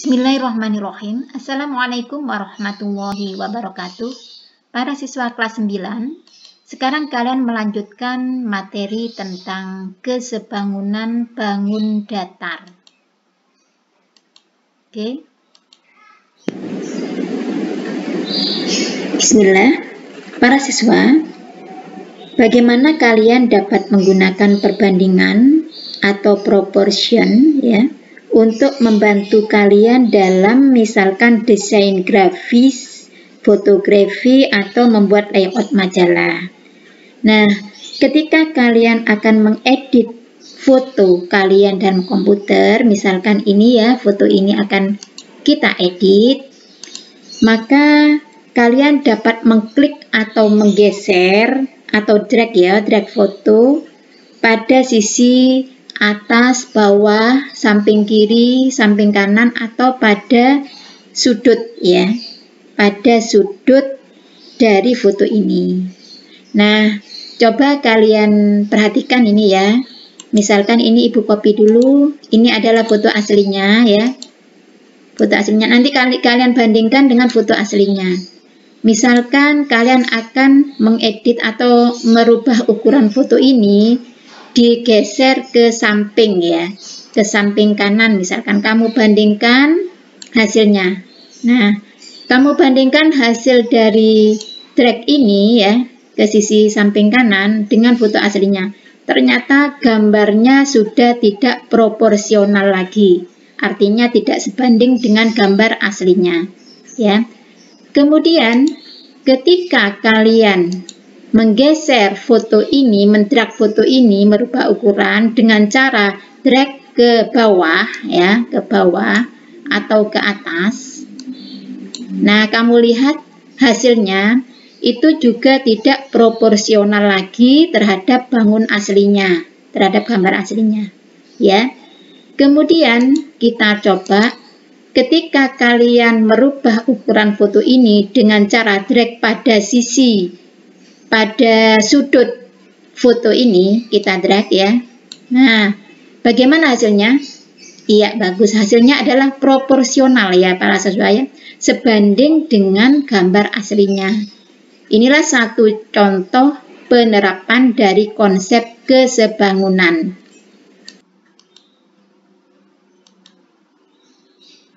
Bismillahirrahmanirrahim. Assalamualaikum warahmatullahi wabarakatuh. Para siswa kelas 9, sekarang kalian melanjutkan materi tentang kesebangunan bangun datar. Oke. Bismillah. Para siswa, bagaimana kalian dapat menggunakan perbandingan atau proportion ya untuk membantu kalian dalam misalkan desain grafis, fotografi, atau membuat layout majalah. Nah, ketika kalian akan mengedit foto kalian dalam komputer, misalkan ini ya, foto ini akan kita edit, maka kalian dapat mengklik atau menggeser atau drag foto pada sisi atas, bawah, samping kiri, samping kanan, atau pada sudut ya, pada sudut dari foto ini. Nah, coba kalian perhatikan ini ya. Misalkan ini ibu copy dulu, ini adalah foto aslinya ya. Foto aslinya, nanti kalian bandingkan dengan foto aslinya. Misalkan kalian akan mengedit atau merubah ukuran foto ini, digeser ke samping ya, ke samping kanan. Misalkan kamu bandingkan hasilnya. Nah, kamu bandingkan hasil dari drag ini ya ke sisi samping kanan dengan foto aslinya. Ternyata gambarnya sudah tidak proporsional lagi. Artinya tidak sebanding dengan gambar aslinya ya. Kemudian ketika kalian menggeser foto ini, mendrag foto ini, merubah ukuran dengan cara drag ke bawah ya, ke bawah atau ke atas. Nah, kamu lihat hasilnya itu juga tidak proporsional lagi terhadap bangun aslinya, terhadap gambar aslinya ya. Kemudian kita coba ketika kalian merubah ukuran foto ini dengan cara drag pada sisi, pada sudut foto ini, kita drag ya. Nah, bagaimana hasilnya? Iya, bagus. Hasilnya adalah proporsional ya para siswa ya, sebanding dengan gambar aslinya. Inilah satu contoh penerapan dari konsep kesebangunan.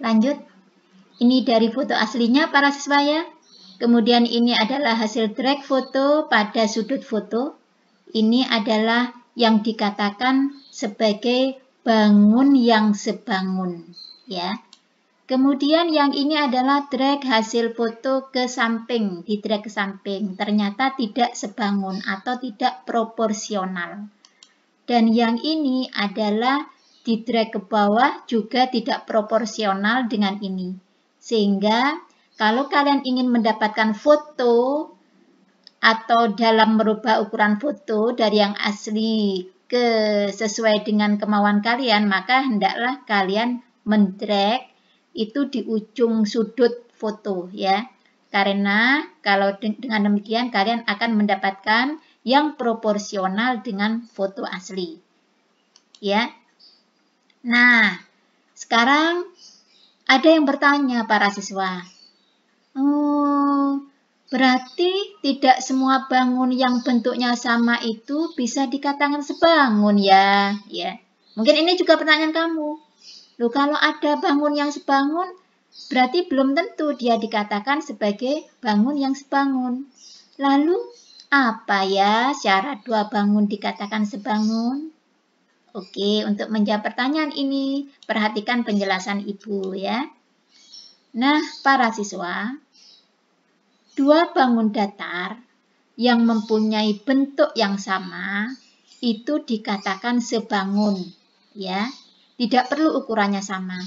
Lanjut, ini dari foto aslinya para siswa ya. Kemudian ini adalah hasil drag foto pada sudut foto. Ini adalah yang dikatakan sebagai bangun yang sebangun ya. Kemudian yang ini adalah drag hasil foto ke samping, di drag ke samping. Ternyata tidak sebangun atau tidak proporsional. Dan yang ini adalah di drag ke bawah juga tidak proporsional dengan ini. Sehingga kalau kalian ingin mendapatkan foto atau dalam merubah ukuran foto dari yang asli ke sesuai dengan kemauan kalian, maka hendaklah kalian mendrag itu di ujung sudut foto ya. Karena kalau dengan demikian kalian akan mendapatkan yang proporsional dengan foto asli. Ya. Nah, sekarang ada yang bertanya para siswa. Berarti tidak semua bangun yang bentuknya sama itu bisa dikatakan sebangun ya. Ya. Mungkin ini juga pertanyaan kamu. Loh, kalau ada bangun yang sebangun, berarti belum tentu dia dikatakan sebagai bangun yang sebangun. Lalu, apa ya syarat dua bangun dikatakan sebangun? Oke, untuk menjawab pertanyaan ini, perhatikan penjelasan Ibu ya. Nah, para siswa, dua bangun datar yang mempunyai bentuk yang sama itu dikatakan sebangun ya. Tidak perlu ukurannya sama.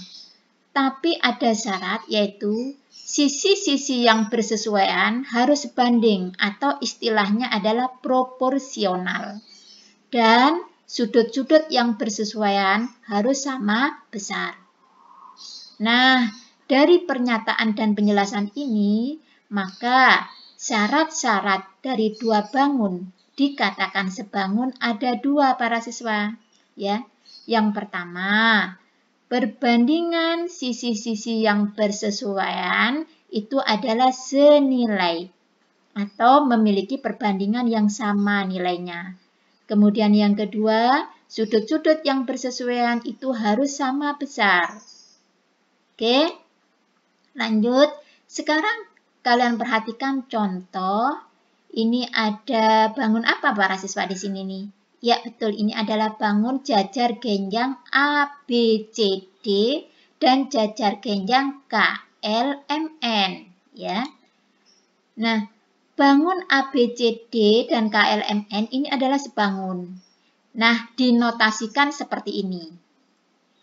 Tapi ada syarat yaitu sisi-sisi yang bersesuaian harus sebanding atau istilahnya adalah proporsional. Dan sudut-sudut yang bersesuaian harus sama besar. Nah, dari pernyataan dan penjelasan ini, maka syarat-syarat dari dua bangun dikatakan sebangun ada dua para siswa. Ya, yang pertama, perbandingan sisi-sisi yang bersesuaian itu adalah senilai atau memiliki perbandingan yang sama nilainya. Kemudian yang kedua, sudut-sudut yang bersesuaian itu harus sama besar. Oke, lanjut. Sekarang kalian perhatikan contoh. Ini ada bangun apa para siswa di sini nih? Ya betul, ini adalah bangun jajar genjang A, B, C, D dan jajar genjang K, L, M, N. Ya. Nah, bangun A, B, C, D dan K, L, M, N ini adalah sebangun. Nah, dinotasikan seperti ini.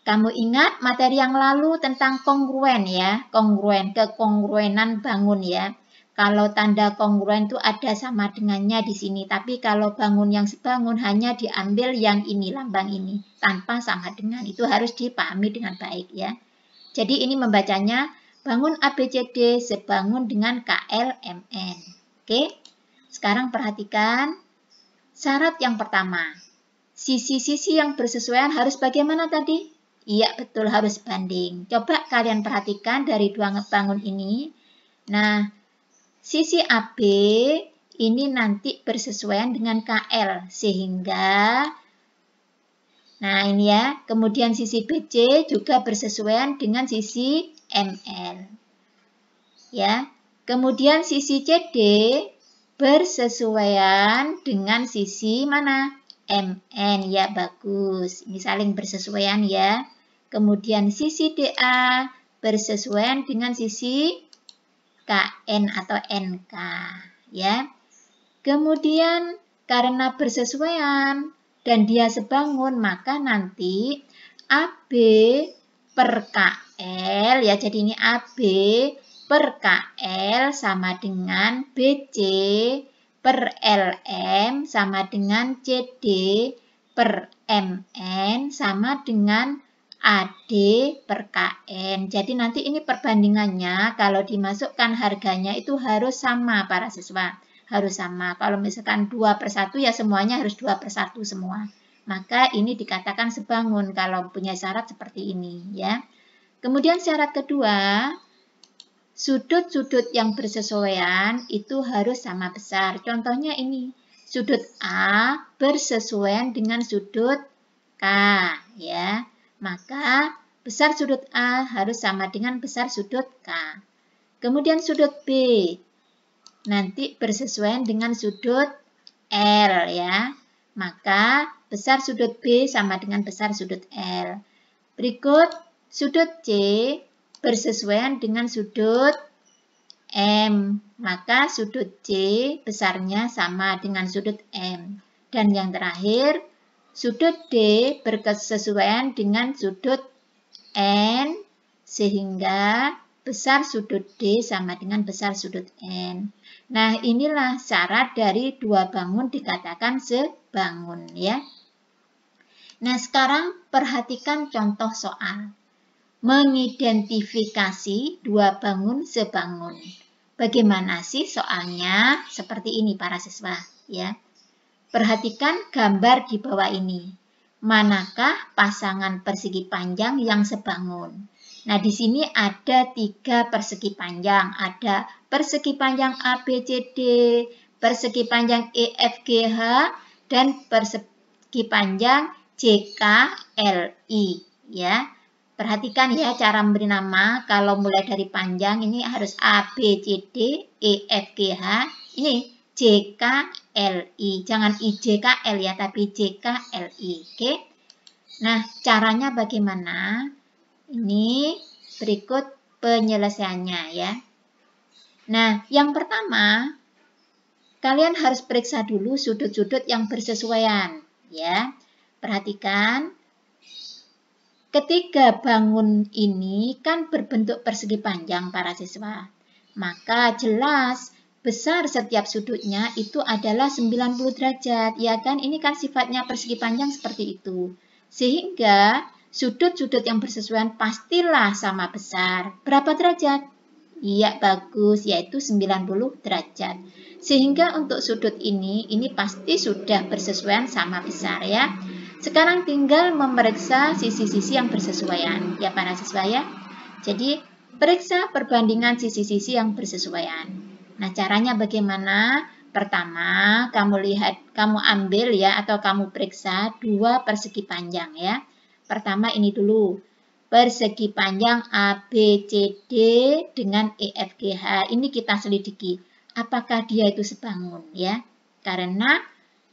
Kamu ingat materi yang lalu tentang kongruen ya, kongruen, kekongruenan bangun ya. Kalau tanda kongruen itu ada sama dengannya di sini, tapi kalau bangun yang sebangun hanya diambil yang ini, lambang ini, tanpa sama dengan. Itu harus dipahami dengan baik ya. Jadi ini membacanya bangun ABCD sebangun dengan KLMN. Oke, sekarang perhatikan syarat yang pertama. Sisi-sisi yang bersesuaian harus bagaimana tadi? Iya, betul, harus banding. Coba kalian perhatikan dari dua bangun ini. Nah, sisi AB ini nanti bersesuaian dengan KL, sehingga, nah ini ya, kemudian sisi BC juga bersesuaian dengan sisi ML. Ya, kemudian sisi CD bersesuaian dengan sisi mana? MN, ya bagus. Ini saling bersesuaian ya. Kemudian sisi DA bersesuaian dengan sisi KN atau NK ya. Kemudian karena bersesuaian dan dia sebangun, maka nanti AB per KL ya. Jadi ini AB per KL sama dengan BC per LM sama dengan CD per MN sama dengan AD per KN. Jadi nanti ini perbandingannya kalau dimasukkan harganya itu harus sama para siswa. Harus sama. Kalau misalkan 2/1 ya semuanya harus 2/1 semua. Maka ini dikatakan sebangun kalau punya syarat seperti ini ya. Kemudian syarat kedua, sudut-sudut yang bersesuaian itu harus sama besar. Contohnya ini, sudut A bersesuaian dengan sudut K ya. Maka besar sudut A harus sama dengan besar sudut K. Kemudian sudut B nanti bersesuaian dengan sudut L ya. Maka besar sudut B sama dengan besar sudut L. Berikut sudut C bersesuaian dengan sudut M. Maka sudut C besarnya sama dengan sudut M. Dan yang terakhir, sudut D berkesesuaian dengan sudut N, sehingga besar sudut D sama dengan besar sudut N. Nah, inilah syarat dari dua bangun dikatakan sebangun ya. Nah, sekarang perhatikan contoh soal. Mengidentifikasi dua bangun sebangun. Bagaimana sih soalnya? Seperti ini para siswa ya. Perhatikan gambar di bawah ini. Manakah pasangan persegi panjang yang sebangun? Nah, di sini ada 3 persegi panjang. Ada persegi panjang ABCD, persegi panjang EFGH, dan persegi panjang JKLI. Ya, perhatikan ya cara memberi nama. Kalau mulai dari panjang ini harus ABCD, EFGH. Ini JKLI, jangan IJKL ya, tapi JKLI. Oke. Nah, caranya bagaimana? Ini berikut penyelesaiannya ya. Nah, yang pertama, kalian harus periksa dulu sudut-sudut yang bersesuaian ya. Perhatikan, ketiga bangun ini kan berbentuk persegi panjang para siswa. Maka jelas besar setiap sudutnya itu adalah 90 derajat. Ya kan, ini kan sifatnya persegi panjang seperti itu. Sehingga sudut-sudut yang bersesuaian pastilah sama besar. Berapa derajat? Iya, bagus, yaitu 90 derajat. Sehingga untuk sudut ini pasti sudah bersesuaian sama besar ya. Sekarang tinggal memeriksa sisi-sisi yang bersesuaian, ya para siswa ya. Jadi, periksa perbandingan sisi-sisi yang bersesuaian. Nah, caranya bagaimana? Pertama, kamu ambil ya, atau kamu periksa dua persegi panjang ya. Pertama ini dulu, persegi panjang ABCD dengan EFGH. Ini kita selidiki, apakah dia itu sebangun ya. Karena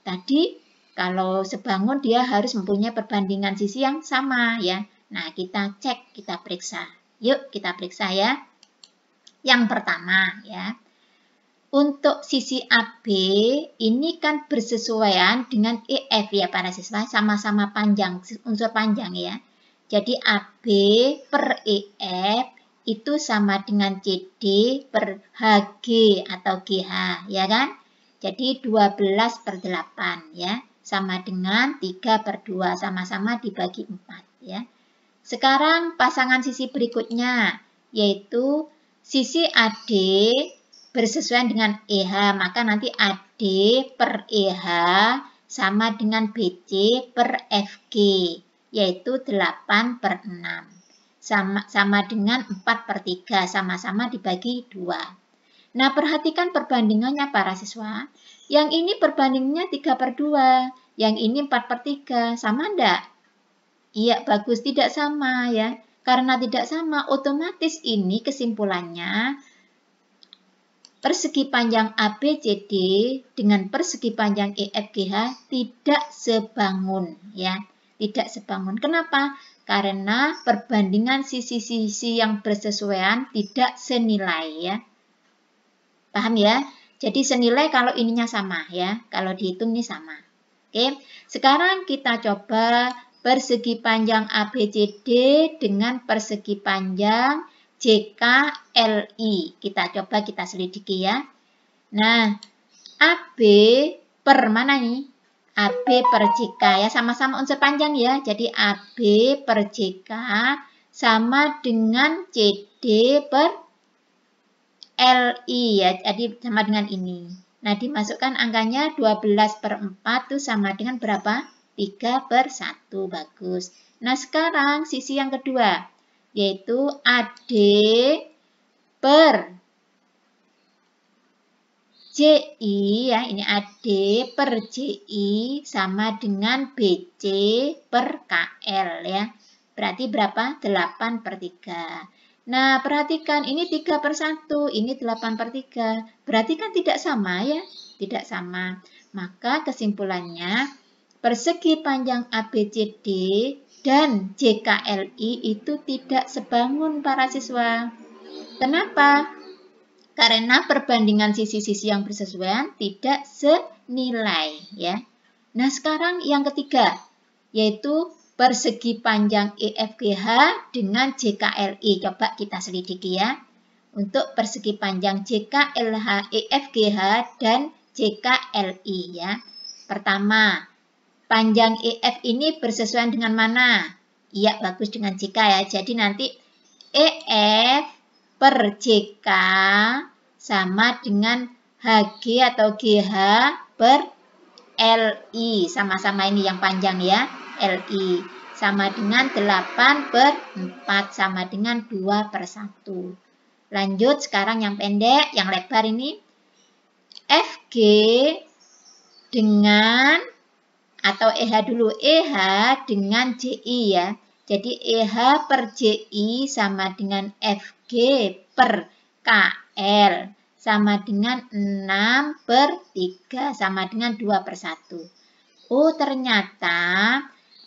tadi kalau sebangun dia harus mempunyai perbandingan sisi yang sama ya. Nah, kita cek, kita periksa. Yuk kita periksa ya. Yang pertama ya. Untuk sisi AB ini kan bersesuaian dengan EF ya para siswa. Sama-sama panjang, unsur panjang ya. Jadi AB per EF itu sama dengan CD per HG atau GH ya kan. Jadi 12/8 ya. Sama dengan 3/2, sama-sama dibagi 4 ya. Sekarang pasangan sisi berikutnya, yaitu sisi AD bersesuaian dengan EH, maka nanti AD per EH sama dengan BC per FG, yaitu 8/6. Sama dengan 4/3, sama-sama dibagi 2. Nah, perhatikan perbandingannya para siswa. Yang ini perbandingannya 3/2, yang ini 4/3, sama enggak? Iya, bagus, tidak sama ya. Karena tidak sama, otomatis ini kesimpulannya persegi panjang ABCD dengan persegi panjang EFGH tidak sebangun ya. Tidak sebangun. Kenapa? Karena perbandingan sisi-sisi yang bersesuaian tidak senilai ya. Paham ya? Jadi senilai kalau ininya sama ya. Kalau dihitung ini sama. Oke. Sekarang kita coba persegi panjang ABCD dengan persegi panjang JKLI. Kita coba kita selidiki ya. Nah, AB per mana nih? AB per JK ya, sama-sama unsur panjang ya. Jadi AB per JK sama dengan CD per LI ya. Jadi sama dengan ini. Nah, dimasukkan angkanya 12/4 itu sama dengan berapa? 3/1. Bagus. Nah, sekarang sisi yang kedua, yaitu AD per JI ya, ini AD per JI sama dengan BC per KL ya. Berarti berapa? 8/3. Nah, perhatikan ini 3/1, ini 8/3. Berarti kan tidak sama ya? Tidak sama. Maka kesimpulannya persegi panjang ABCD dan JKLI itu tidak sebangun para siswa. Kenapa? Karena perbandingan sisi-sisi yang bersesuaian tidak senilai ya. Nah, sekarang yang ketiga, yaitu persegi panjang EFGH dengan JKLI. Coba kita selidiki ya. Untuk persegi panjang JKLH, EFGH dan JKLI ya. Pertama, panjang EF ini bersesuaian dengan mana? Iya, bagus dengan JK ya. Jadi nanti EF per JK sama dengan HG atau GH per LI. Sama-sama ini yang panjang ya. LI sama dengan 8/4 sama dengan 2/1. Lanjut sekarang yang pendek, yang lebar ini. FG dengan, atau EH dulu, EH dengan JI ya. Jadi EH per JI sama dengan FG per KL sama dengan 6/3 sama dengan 2/1. Oh, ternyata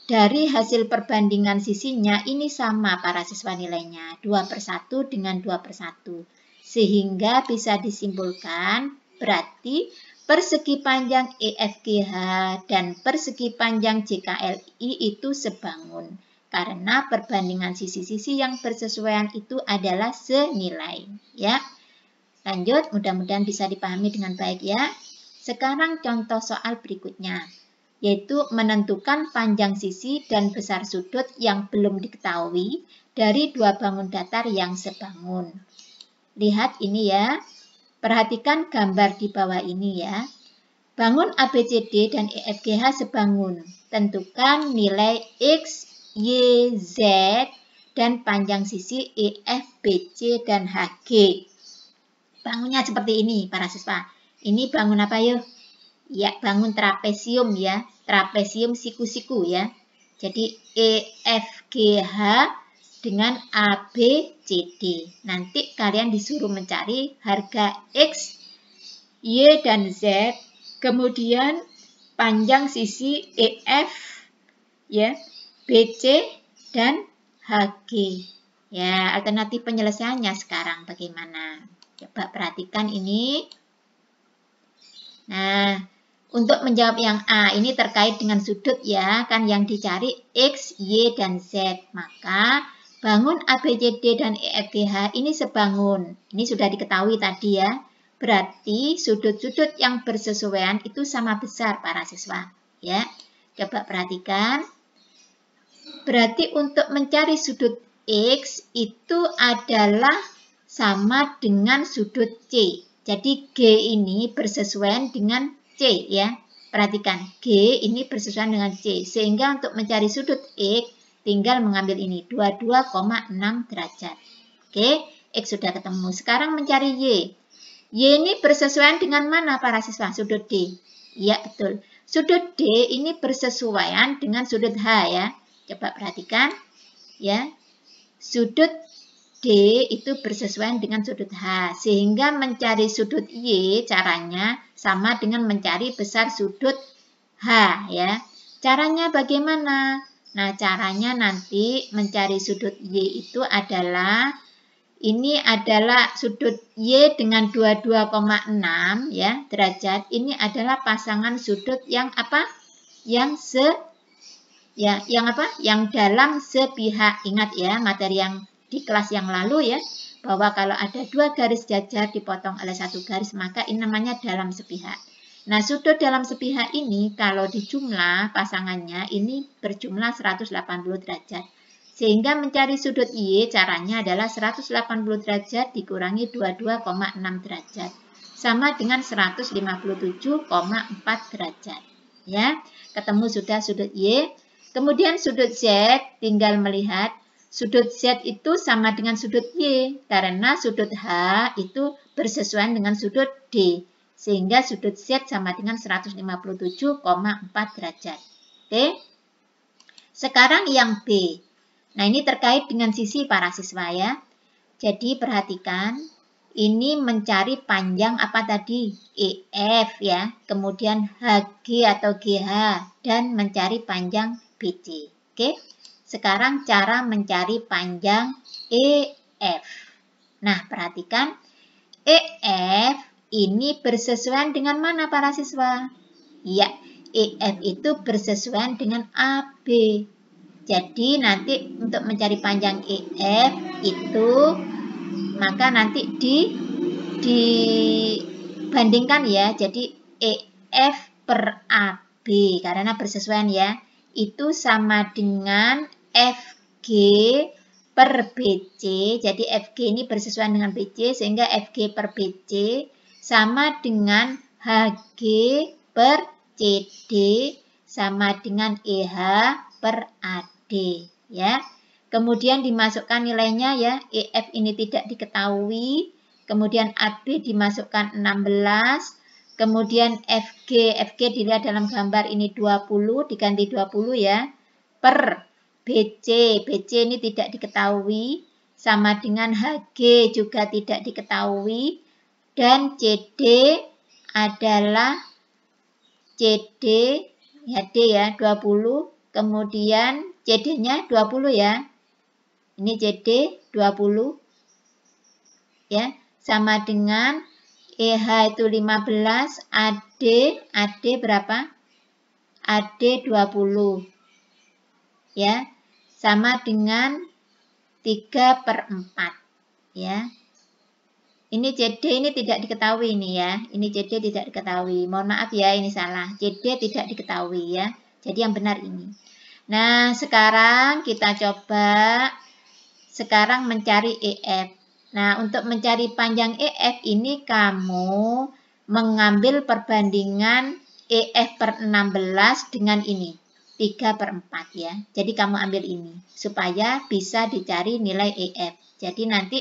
dari hasil perbandingan sisinya ini sama para siswa nilainya. 2/1 dengan 2/1. Sehingga bisa disimpulkan berarti persegi panjang EFGH dan persegi panjang JKLI itu sebangun. Karena perbandingan sisi-sisi yang bersesuaian itu adalah senilai. Ya. Lanjut, mudah-mudahan bisa dipahami dengan baik ya. Sekarang contoh soal berikutnya, yaitu menentukan panjang sisi dan besar sudut yang belum diketahui dari dua bangun datar yang sebangun. Lihat ini ya, perhatikan gambar di bawah ini ya. Bangun ABCD dan EFGH sebangun, tentukan nilai X, Y, Z, dan panjang sisi EF, BC, dan HG. Bangunnya seperti ini, para siswa. Ini bangun apa yuk? Ya, bangun trapesium ya. Trapesium siku-siku ya. Jadi EFGH dengan ABCD. Nanti kalian disuruh mencari harga X, Y, dan Z. Kemudian panjang sisi EF, ya, BC, dan HG. Ya, alternatif penyelesaiannya sekarang bagaimana? Coba perhatikan ini. Nah, untuk menjawab yang A, ini terkait dengan sudut ya, kan yang dicari X, Y, dan Z. Maka bangun ABCD dan EFGH ini sebangun. Ini sudah diketahui tadi ya. Berarti sudut-sudut yang bersesuaian itu sama besar para siswa. Ya, coba perhatikan. Berarti untuk mencari sudut X itu adalah sama dengan sudut C. Jadi G ini bersesuaian dengan C ya. Perhatikan, G ini bersesuaian dengan C. Sehingga untuk mencari sudut X, tinggal mengambil ini, 22,6 derajat. Oke, X sudah ketemu. Sekarang mencari Y. Y ini bersesuaian dengan mana para siswa? Sudut D. Ya, betul. Sudut D ini bersesuaian dengan sudut H ya. Coba perhatikan. Ya, sudut D itu bersesuaian dengan sudut H, sehingga mencari sudut Y caranya sama dengan mencari besar sudut H ya. Caranya bagaimana? Nah, caranya nanti mencari sudut Y itu adalah ini adalah sudut Y dengan 22,6 ya derajat. Ini adalah pasangan sudut yang apa? Yang dalam sepihak. Ingat ya materi yang di kelas yang lalu ya, bahwa kalau ada dua garis jajar dipotong oleh satu garis, maka ini namanya dalam sepihak. Nah, sudut dalam sepihak ini kalau dijumlah pasangannya ini berjumlah 180 derajat. Sehingga mencari sudut Y caranya adalah 180 derajat dikurangi 22,6 derajat. Sama dengan 157,4 derajat. Ya, ketemu sudah sudut Y. Kemudian sudut Z, tinggal melihat sudut Z itu sama dengan sudut Y, karena sudut H itu bersesuaian dengan sudut D. Sehingga sudut Z sama dengan 157,4 derajat. Oke. Sekarang yang B. Nah, ini terkait dengan sisi para siswa ya. Jadi perhatikan, ini mencari panjang apa tadi? EF ya. Kemudian HG atau GH dan mencari panjang BC. Oke. Sekarang cara mencari panjang EF. Nah, perhatikan. EF ini bersesuaian dengan mana para siswa? Ya, EF itu bersesuaian dengan AB. Jadi nanti untuk mencari panjang EF itu, maka nanti dibandingkan ya. Jadi EF per AB karena bersesuaian ya. Itu sama dengan FG per BC. Jadi FG ini bersesuaian dengan BC, sehingga FG per BC sama dengan HG per CD sama dengan EH per AD ya. Kemudian dimasukkan nilainya ya. EF ini tidak diketahui. Kemudian AB dimasukkan 16. Kemudian FG dilihat dalam gambar ini 20, diganti 20 ya, per BC ini tidak diketahui, sama dengan HG juga tidak diketahui, dan CD adalah CD, ya D ya, 20, kemudian CD-nya 20 ya, ini CD 20, ya, sama dengan EH itu 15, AD berapa? AD 20. Ya, sama dengan 3 per 4. Ya. Ini CD ini tidak diketahui ini ya. Ini CD tidak diketahui. Mohon maaf ya, ini salah. CD tidak diketahui ya. Jadi yang benar ini. Nah, sekarang kita coba sekarang mencari EF. Nah, untuk mencari panjang EF ini kamu mengambil perbandingan EF per 16 dengan ini. 3/4 ya. Jadi kamu ambil ini supaya bisa dicari nilai EF. Jadi nanti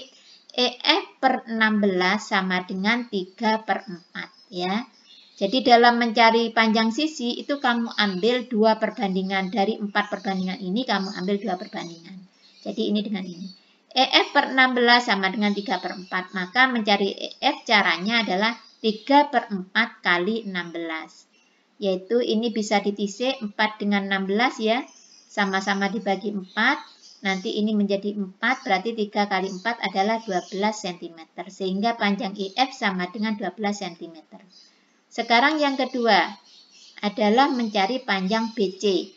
EF per 16 sama dengan 3/4 ya. Jadi dalam mencari panjang sisi itu kamu ambil 2 perbandingan. Dari 4 perbandingan ini kamu ambil 2 perbandingan. Jadi ini dengan ini. EF per 16 sama dengan 3/4. Maka mencari EF caranya adalah 3/4 kali 16. Yaitu ini bisa ditisik 4 dengan 16 ya. Sama-sama dibagi 4. Nanti ini menjadi 4, berarti 3 kali 4 adalah 12 cm. Sehingga panjang EF sama dengan 12 cm. Sekarang yang kedua adalah mencari panjang BC.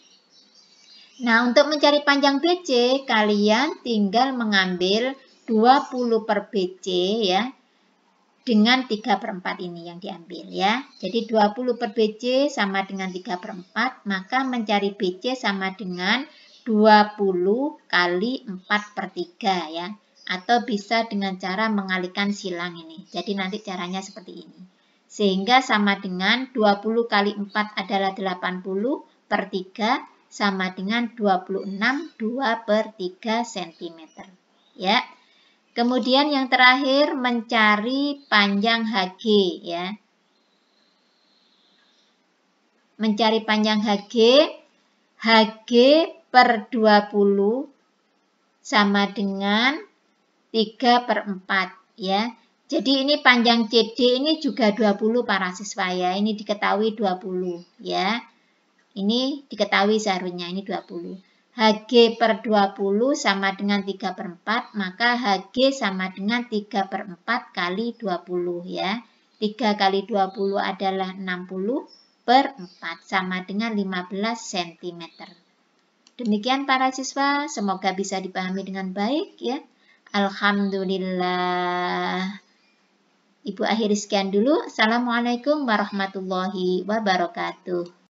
Nah, untuk mencari panjang BC, kalian tinggal mengambil 20 per BC ya. Dengan 3/4 ini yang diambil ya. Jadi 20 per BC sama dengan 3/4, maka mencari BC sama dengan 20 kali 4/3 ya. Atau bisa dengan cara mengalihkan silang ini. Jadi nanti caranya seperti ini. Sehingga sama dengan 20 kali 4 adalah 80 per 3 sama dengan 26 2/3 cm. Ya. Kemudian yang terakhir mencari panjang HG ya. Mencari panjang HG per 20 sama dengan 3/4 ya. Jadi ini panjang CD ini juga 20 para siswa ya. Ini diketahui 20 ya. Ini diketahui seharusnya ini 20. HG per 20 sama dengan 3/4, maka HG sama dengan 3/4 kali 20 ya. 3 kali 20 adalah 60 per 4 sama dengan 15 cm. Demikian para siswa, semoga bisa dipahami dengan baik ya. Alhamdulillah. Ibu akhiri sekian dulu. Assalamualaikum warahmatullahi wabarakatuh.